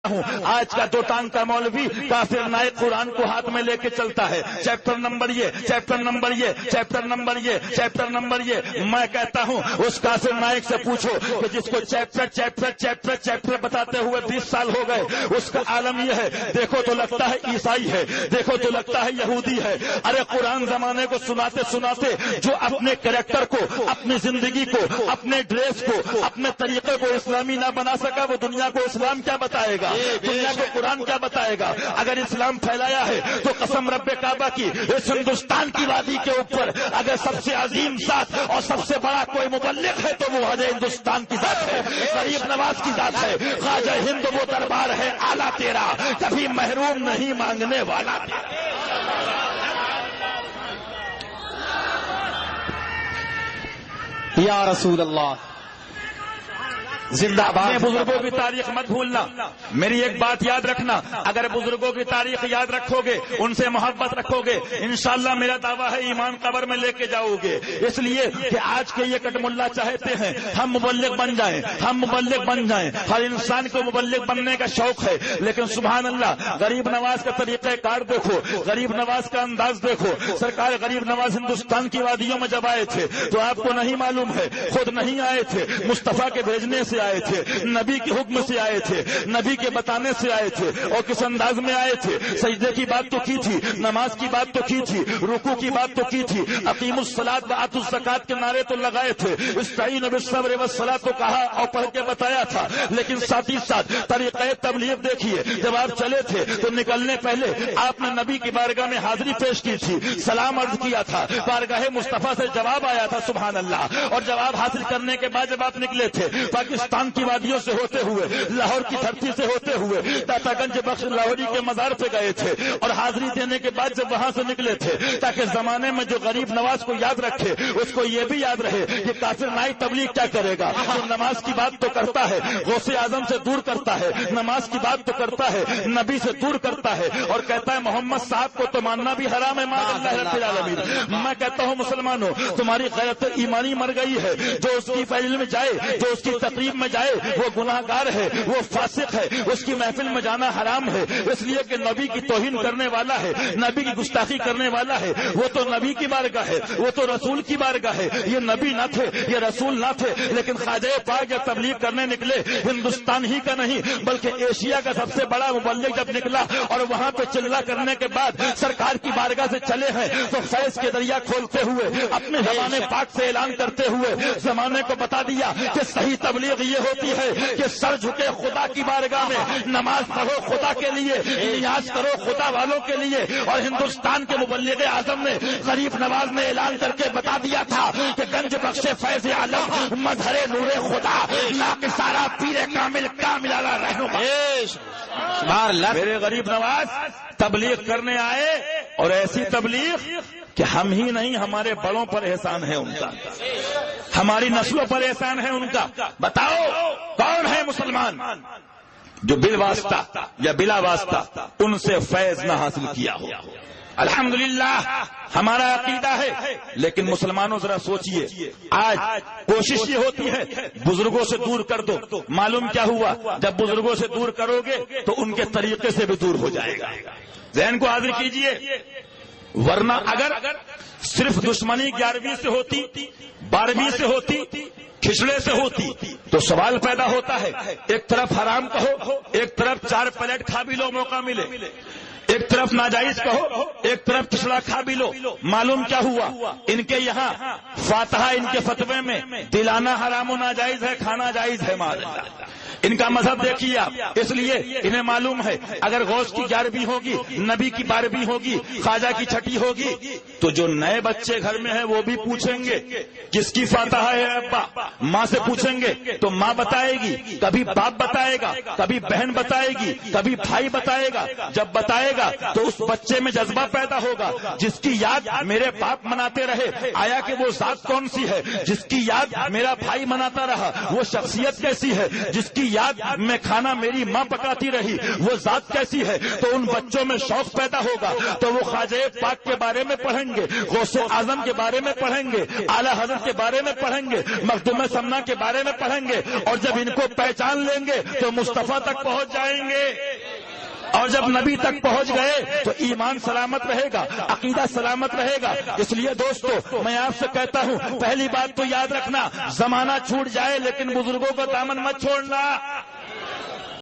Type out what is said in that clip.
ہوں آج کا دو ٹانگ کا مولوی کافر نائب قرآن کو ہاتھ میں لے کے چلتا ہے، چیپٹر نمبر یہ، چیپٹر نمبر یہ، چیپٹر نمبر یہ، چیپٹر نمبر یہ۔ میں کہتا ہوں اس کافر نائب سے پوچھو کہ جس کو چیپٹر چیپٹر چیپٹر چیپٹر بتاتے ہوئے 20 سال ہو گئے، اس کا عالم یہ ہے، دیکھو تو لگتا ہے عیسائی ہے، دیکھو تو لگتا ہے یہودی ہے۔ ارے قرآن زمانے کو سناتے سناتے جو اپنے کریکٹر کو، اپنی زندگی کو، اپنے ڈریس کو، اپنے طریقے کو اسلامی نہ بنا سکا، وہ دنیا کو اسلام کیا بتائے گا؟ دنیا کو قرآن کیا بتائے گا؟ اگر اسلام پھیلایا ہے تو قسم رب کعبہ کی اس ہندوستان کی وادی کے اوپر اگر سب سے عظیم ذات اور سب سے بڑا کوئی مبلغ ہے تو وہ حج ہندوستان کی ذات ہے، غریب نواز کی ذات ہے۔ خواجہ ہند وہ دربار ہے اعلیٰ تیرا، کبھی محروم نہیں مانگنے والا تیرا۔ یا رسول اللہ زندہ باد۔ بزرگوں کی تاریخ مت بھولنا، میری ایک بات یاد رکھنا، اگر بزرگوں کی تاریخ یاد رکھو گے، ان سے محبت رکھو گے، انشاءاللہ میرا دعویٰ ہے ایمان قبر میں لے کے جاؤ گے۔ اس لیے کہ آج کے یہ کٹ ملا چاہتے ہیں ہم مبلغ بن جائیں، ہم مبلغ بن جائیں، ہر انسان کو مبلغ بننے کا شوق ہے، لیکن سبحان اللہ غریب نواز کا طریقہ کار دیکھو، غریب نواز کا انداز دیکھو۔ سرکار غریب نواز ہندوستان کی وادیوں میں جب آئے تھے تو آپ کو نہیں معلوم ہے، خود نہیں آئے تھے، مصطفیٰ کے بھیجنے سے آئے تھے، نبی کے حکم سے آئے تھے، نبی کے بتانے سے آئے تھے، اور کس انداز میں آئے تھے؟ سجدے کی بات تو کی تھی، نماز کی بات تو کی تھی، رکوع کی بات تو کی تھی، اقیم الصلاۃ وآتوا الزکاۃ کے نعرے تو لگائے تھے، استعینوا بالصبر والصلاۃ تو کہا اور پڑھ کے بتایا تھا، لیکن ساتھ ہی ساتھ طریقہ تبلیغ دیکھیے، جب آپ چلے تھے تو نکلنے پہلے آپ نے نبی کی بارگاہ میں حاضری پیش کی تھی، سلام عرض کیا تھا، بارگاہ مصطفیٰ سے جواب آیا تھا، سبحان اللہ، اور جواب حاصل کرنے کے بعد جب آپ نکلے تھے پاکستان کی وادیوں سے ہوتے ہوئے، لاہور کی دھرتی سے ہوتے ہوئے داتا گنج بخش لاہوری کے مزار پہ گئے تھے، اور حاضری دینے کے بعد جب وہاں سے نکلے تھے تاکہ زمانے میں جو غریب نواز کو یاد رکھے اس کو یہ بھی یاد رہے کہ کافر نائی تبلیغ کیا کرے گا، جو نماز کی بات تو کرتا ہے، غوث اعظم سے دور کرتا ہے، نماز کی بات تو کرتا ہے، نبی سے دور کرتا ہے، اور کہتا ہے محمد صاحب کو تو ماننا بھی حرام ہے، مان اللہ رب العالمین۔ میں کہتا ہوں مسلمانوں تمہاری غیرت ایمانی مر گئی ہے، جو اس کی فیل میں جائے، جو اس کی تقریب میں جائے وہ گناہ گار ہے، وہ فاسق ہے، اس کی محفل میں جانا حرام ہے، اس لیے کہ نبی کی توہین کرنے والا ہے، نبی کی گستاخی کرنے والا ہے، وہ تو نبی کی بارگاہ ہے، وہ تو رسول کی بارگاہ ہے، یہ نبی نہ تھے، یہ رسول نہ تھے، لیکن خواجہ پاک جب تبلیغ کرنے نکلے ہندوستان ہی کا نہیں بلکہ ایشیا کا سب سے بڑا مبلغ جب نکلا اور وہاں پہ چلہ کرنے کے بعد سرکار کی بارگاہ سے چلے ہیں تو فیض کے دریا کھولتے ہوئے اپنے زبان پاک سے اعلان کرتے ہوئے زمانے کو بتا دیا کہ صحیح تبلیغ یہ ہوتی ہے کہ سر جھکے خدا کی بارگاہ میں، نماز پڑھو خدا کے لیے، نیاز کرو خدا والوں کے لیے، اور ہندوستان کے مبلغ اعظم نے غریب نواز نے اعلان کر کے بتا دیا تھا کہ گنج بخش فیض عالم مظہر نور خدا ناقصارا پیر کامل کامل علی رہنما۔ میرے غریب نواز تبلیغ کرنے آئے، اور ایسی تبلیغ کہ ہم ہی نہیں ہمارے بڑوں پر احسان ہے ان کا، ہماری نسلوں پر احسان ہے ان کا۔ بتاؤ کون ہے مسلمان جو بالواسطہ یا بلا واسطہ ان سے فیض نہ حاصل کیا ہو؟ الحمدللہ ہمارا عقیدہ ہے، لیکن مسلمانوں ذرا سوچئے، آج کوشش یہ ہوتی ہے بزرگوں سے دور کر دو، معلوم کیا ہوا؟ جب بزرگوں سے دور کرو گے تو ان کے طریقے سے بھی دور ہو جائے گا۔ ذہن کو حاضر کیجئے، ورنہ اگر صرف دشمنی 11ویں سے ہوتی، 12ویں سے ہوتی، کھچڑے سے ہوتی تو سوال پیدا ہوتا ہے، ایک طرف حرام کہو، ایک طرف 4 پلیٹ کھا بھی لو موقع ملے، ایک طرف ناجائز کہو، ایک طرف کھچڑا کھا بھی لو۔ معلوم کیا ہوا؟ ان کے یہاں فاتحہ ان کے فتوے میں دلانا حرام و ناجائز ہے، کھانا جائز ہے۔ معاذ اللہ، ان کا مذہب دیکھیے آپ، اس لیے انہیں معلوم ہے اگر غوث کی 11ویں ہوگی، نبی کی 12ویں ہوگی، خواجہ کی 6ٹھی ہوگی تو جو نئے بچے گھر میں ہیں وہ بھی پوچھیں گے کس کی فاتحہ ہے ابا، ماں سے پوچھیں گے تو ماں بتائے گی، کبھی باپ بتائے گا، کبھی بہن بتائے گی، کبھی بھائی بتائے گا۔ جب بتائے گا تو اس بچے میں جذبہ پیدا ہوگا، جس کی یاد میرے باپ مناتے رہے، آیا کہ وہ ذات کون سی ہے؟ جس کی یاد میرا بھائی مناتا رہا وہ شخصیت کیسی ہے؟ جس کی کی یاد میں کھانا میری ماں پکاتی رہی، وہ ذات کیسی ہے، تو ان بچوں میں شوق پیدا ہوگا، تو وہ خواجہ پاک کے بارے میں پڑھیں گے، غوث اعظم کے بارے میں پڑھیں گے، اعلیٰ حضرت کے بارے میں پڑھیں گے، مخدوم سمنا کے بارے میں پڑھیں گے، اور جب ان کو پہچان لیں گے تو مصطفیٰ تک پہنچ جائیں گے، اور جب نبی تک پہنچ گئے تو ایمان سلامت رہے گا، عقیدہ سلامت رہے گا۔ اس لیے دوستو میں آپ سے کہتا ہوں، پہلی بات تو یاد رکھنا، زمانہ چھوٹ جائے لیکن بزرگوں کا دامن مت چھوڑنا۔